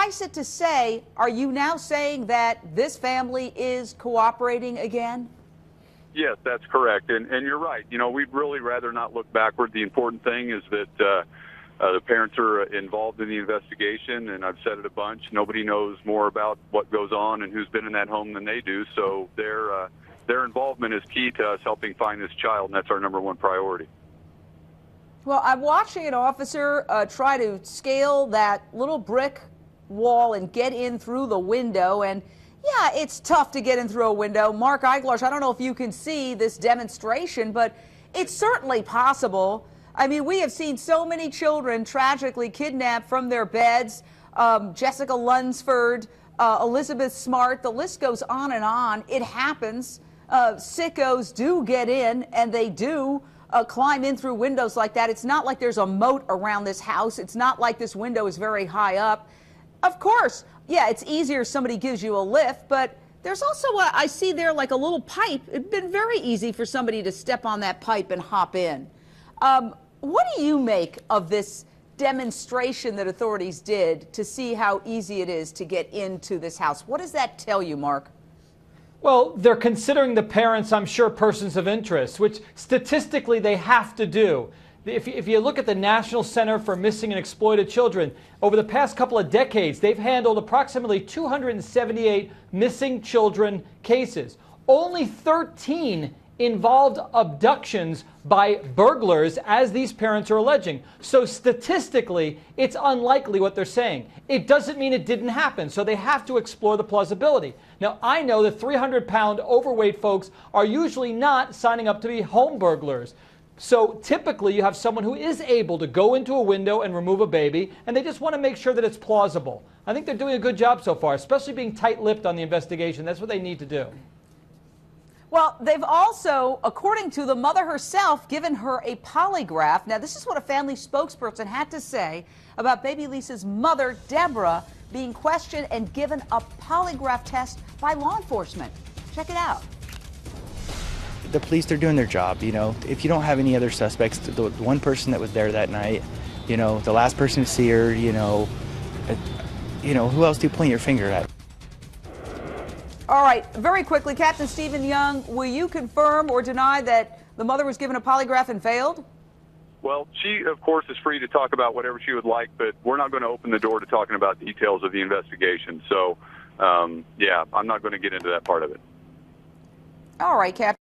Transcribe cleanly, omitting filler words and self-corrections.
suffice it to say, are you now saying that this family is cooperating again? Yes, that's correct. And you're right. You know, we'd really rather not look backward. The important thing is that the parents are involved in the investigation, and I've said it a bunch. Nobody knows more about what goes on and who's been in that home than they do. So their involvement is key to us helping find this child, and that's our #1 priority. Well, I'm watching an officer try to scale that little brick wall and get in through the window. And yeah, it's tough to get in through a window. Mark Eiglarsh, I don't know if you can see this demonstration, but it's certainly possible. I mean, we have seen so many children tragically kidnapped from their beds. Jessica Lunsford, Elizabeth Smart, the list goes on and on. It happens. Sickos do get in, and they do climb in through windows like that. It's not like there's a moat around this house. It's not like this window is very high up. Of course, yeah, it's easier if somebody gives you a lift, but there's also I see there like a little pipe. It'd been very easy for somebody to step on that pipe and hop in. What do you make of this demonstration that authorities did to see how easy it is to get into this house? What does that tell you, Mark? Well, they're considering the parents, I'm sure, persons of interest, which statistically they have to do. If you look at the National Center for Missing and Exploited Children, over the past couple of decades, they've handled approximately 278 missing children cases. Only 13 involved abductions by burglars, as these parents are alleging. So statistically, it's unlikely what they're saying. It doesn't mean it didn't happen, so they have to explore the plausibility. Now, I know that 300-pound overweight folks are usually not signing up to be home burglars. So typically, you have someone who is able to go into a window and remove a baby, and they just want to make sure that it's plausible. I think they're doing a good job so far, especially being tight-lipped on the investigation. That's what they need to do. Well, they've also, according to the mother herself, given her a polygraph. Now, this is what a family spokesperson had to say about baby Lisa's mother, Deborah, being questioned and given a polygraph test by law enforcement. Check it out. The police are doing their job. You know, if you don't have any other suspects, the one person that was there that night, you know, the last person to see her, you know, who else do you point your finger at? All right, very quickly, Captain Stephen Young, will you confirm or deny that the mother was given a polygraph and failed? Well, she, of course, is free to talk about whatever she would like, but we're not going to open the door to talking about details of the investigation. So, yeah, I'm not going to get into that part of it. All right, Captain.